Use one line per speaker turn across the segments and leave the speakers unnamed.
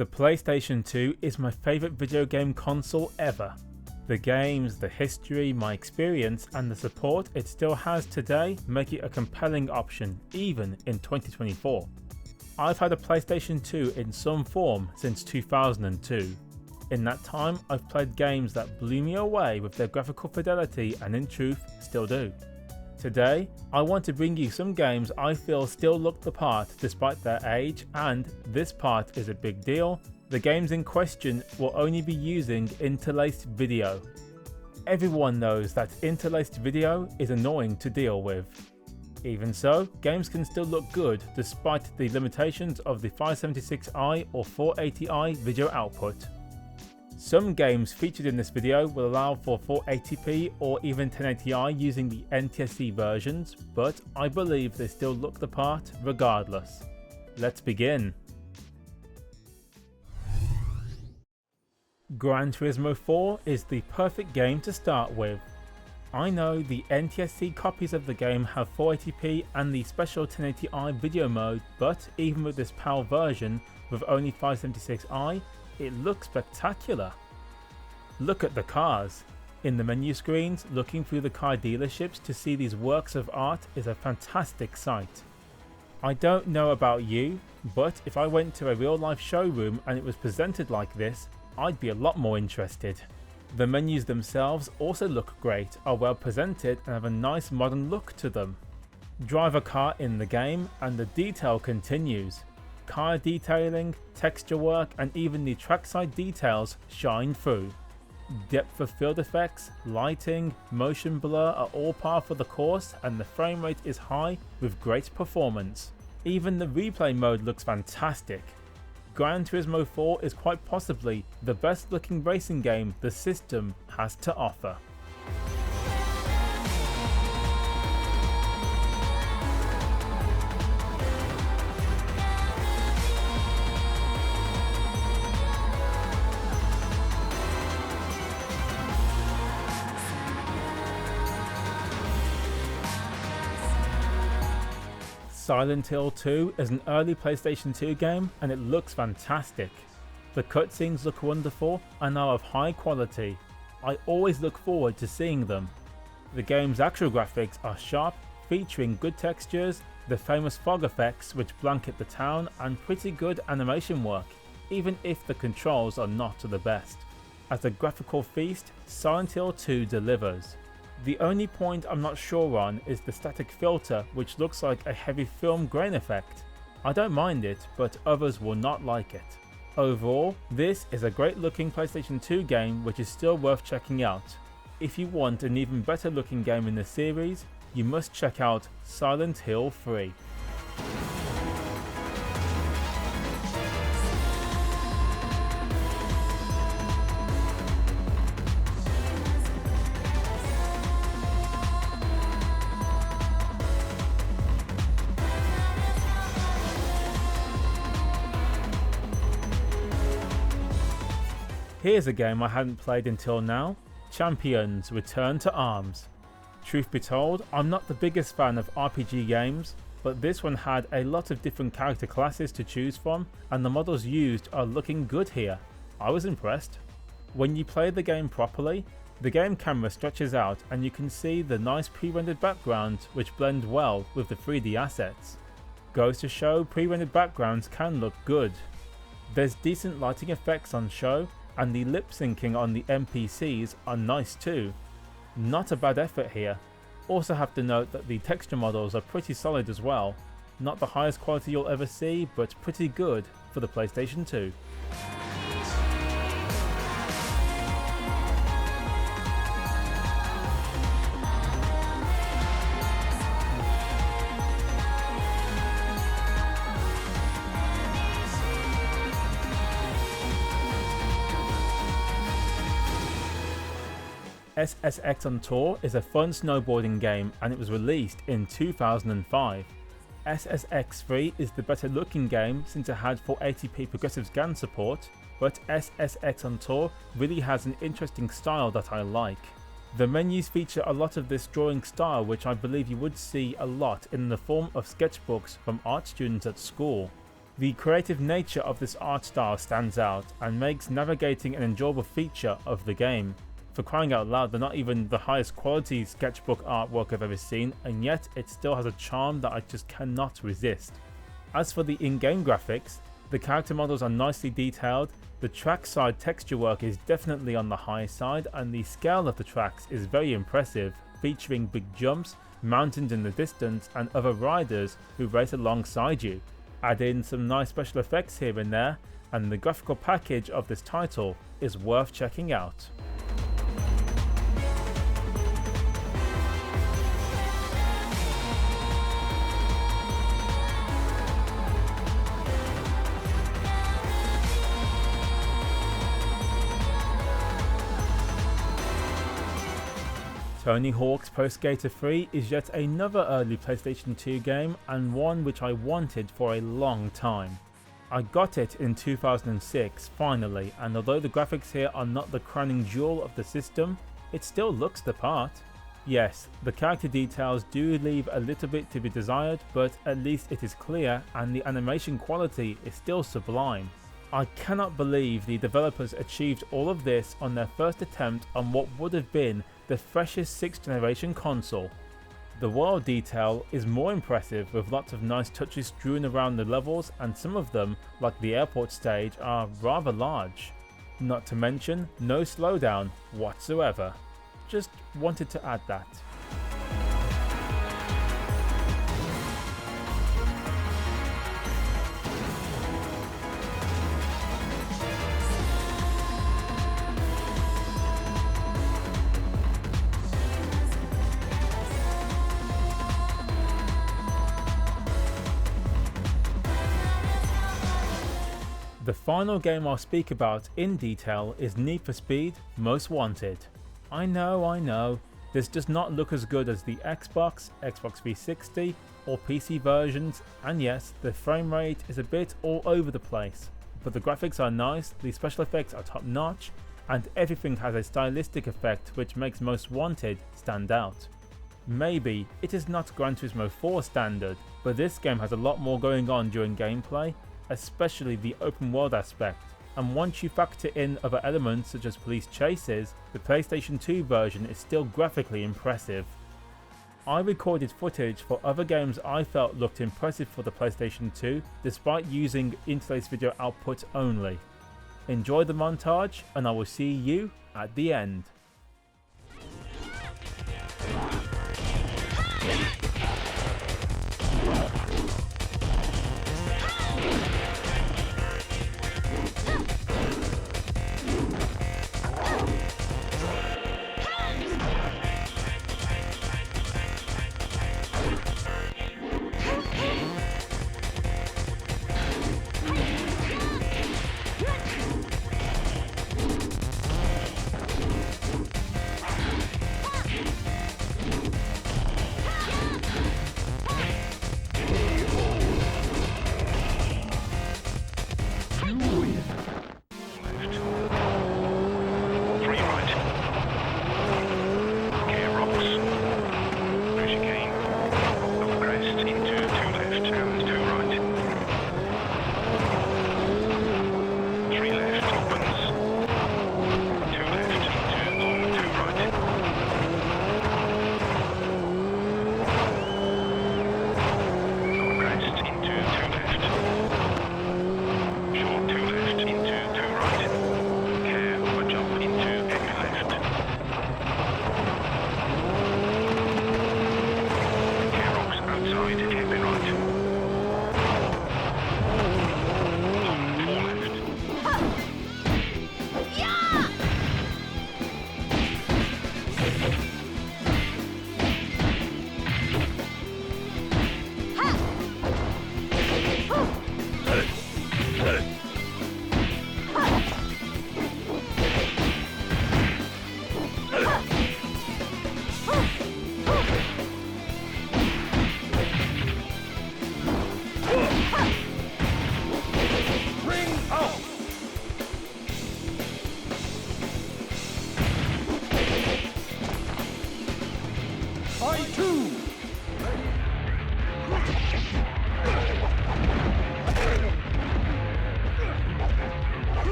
The PlayStation 2 is my favourite video game console ever. The games, the history, my experience and the support it still has today make it a compelling option even in 2024. I've had a PlayStation 2 in some form since 2002. In that time I've played games that blew me away with their graphical fidelity and in truth still do. Today, I want to bring you some games I feel still look the part despite their age, and this part is a big deal. The games in question will only be using interlaced video. Everyone knows that interlaced video is annoying to deal with. Even so, games can still look good despite the limitations of the 576i or 480i video output. Some games featured in this video will allow for 480p or even 1080i using the NTSC versions, but I believe they still look the part regardless. Let's begin. Gran Turismo 4 is the perfect game to start with. I know the NTSC copies of the game have 480p and the special 1080i video mode, but even with this PAL version with only 576i, it looks spectacular. Look at the cars. In the menu screens, looking through the car dealerships to see these works of art is a fantastic sight. I don't know about you, but if I went to a real life showroom and it was presented like this, I'd be a lot more interested. The menus themselves also look great, are well presented and have a nice modern look to them. Drive a car in the game and the detail continues. Car detailing, texture work and even the trackside details shine through. Depth of field effects, lighting, motion blur are all par for the course and the frame rate is high with great performance. Even the replay mode looks fantastic. Gran Turismo 4 is quite possibly the best looking racing game the system has to offer. Silent Hill 2 is an early PlayStation 2 game and it looks fantastic. The cutscenes look wonderful and are of high quality. I always look forward to seeing them. The game's actual graphics are sharp, featuring good textures, the famous fog effects which blanket the town and pretty good animation work, even if the controls are not to the best. As a graphical feast, Silent Hill 2 delivers. The only point I'm not sure on is the static filter, which looks like a heavy film grain effect. I don't mind it, but others will not like it. Overall, this is a great looking PlayStation 2 game which is still worth checking out. If you want an even better looking game in the series, you must check out Silent Hill 3. Here's a game I hadn't played until now, Champions Return to Arms. Truth be told, I'm not the biggest fan of RPG games, but this one had a lot of different character classes to choose from and the models used are looking good here. I was impressed. When you play the game properly, the game camera stretches out and you can see the nice pre-rendered backgrounds which blend well with the 3D assets. Goes to show pre-rendered backgrounds can look good. There's decent lighting effects on show, and the lip syncing on the NPCs are nice too. Not a bad effort here. Also have to note that the texture models are pretty solid as well. Not the highest quality you'll ever see, but pretty good for the PlayStation 2. SSX On Tour is a fun snowboarding game and it was released in 2005. SSX3 is the better looking game since it had 480p progressive scan support, but SSX On Tour really has an interesting style that I like. The menus feature a lot of this drawing style which I believe you would see a lot in the form of sketchbooks from art students at school. The creative nature of this art style stands out and makes navigating an enjoyable feature of the game. For crying out loud, they're not even the highest quality sketchbook artwork I've ever seen, and yet it still has a charm that I just cannot resist. As for the in-game graphics, the character models are nicely detailed, the trackside texture work is definitely on the high side, and the scale of the tracks is very impressive, featuring big jumps, mountains in the distance, and other riders who race alongside you. Add in some nice special effects here and there, and the graphical package of this title is worth checking out. Tony Hawk's Pro Skater 3 is yet another early PlayStation 2 game, and one which I wanted for a long time. I got it in 2006 finally, and although the graphics here are not the crowning jewel of the system, it still looks the part. Yes, the character details do leave a little bit to be desired, but at least it is clear and the animation quality is still sublime. I cannot believe the developers achieved all of this on their first attempt on what would have been the freshest 6th generation console. The world detail is more impressive, with lots of nice touches strewn around the levels, and some of them, like the airport stage, are rather large. Not to mention, no slowdown whatsoever. Just wanted to add that. The final game I'll speak about in detail is Need for Speed Most Wanted. I know, this does not look as good as the Xbox, Xbox 360 or PC versions, and yes, the frame rate is a bit all over the place, but the graphics are nice, the special effects are top notch, and everything has a stylistic effect which makes Most Wanted stand out. Maybe it is not Gran Turismo 4 standard, but this game has a lot more going on during gameplay, especially the open world aspect, and once you factor in other elements such as police chases, the PlayStation 2 version is still graphically impressive. I recorded footage for other games I felt looked impressive for the PlayStation 2 despite using interlaced video output only. Enjoy the montage, and I will see you at the end.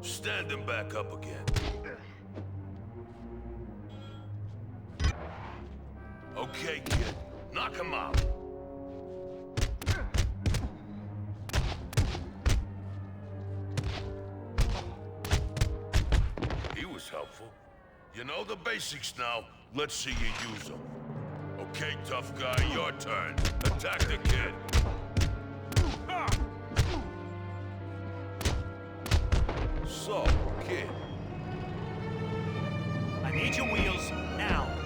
Stand him back up again. Okay, kid. Knock him out. He was helpful. You know the basics now. Let's see you use them. Okay, tough guy, your turn. Attack the kid. So, kid.
I need your wheels now.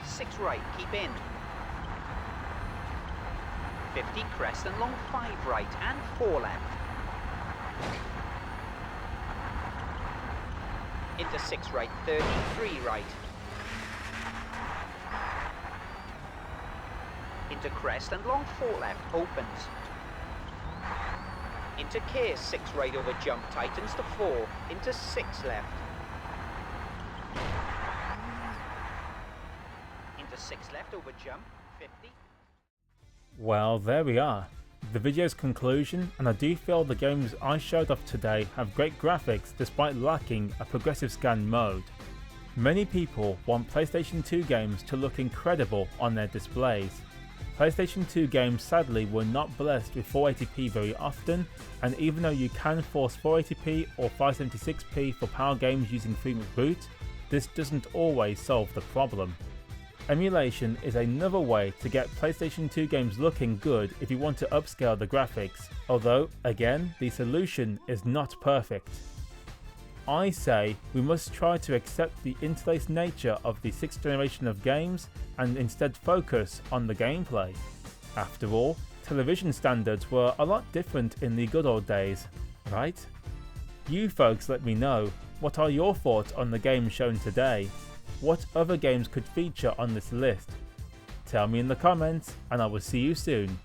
Six right, keep in. 50 crest and long 5 right and 4 left. Into 6 right, 33 right. Into crest and long 4 left, opens. Into K, 6 right over jump, tightens to 4. Into 6 left. Into 6 left over jump, 50.
Well, there we are. The video's conclusion, and I do feel the games I showed off today have great graphics despite lacking a progressive scan mode. Many people want PlayStation 2 games to look incredible on their displays. PlayStation 2 games sadly were not blessed with 480p very often, and even though you can force 480p or 576p for PAL games using free McBoot, this doesn't always solve the problem. Emulation is another way to get PlayStation 2 games looking good if you want to upscale the graphics, although, again, the solution is not perfect. I say we must try to accept the interlaced nature of the 6th generation of games and instead focus on the gameplay. After all, television standards were a lot different in the good old days, right? You folks let me know, what are your thoughts on the games shown today? What other games could feature on this list? Tell me in the comments, and I will see you soon.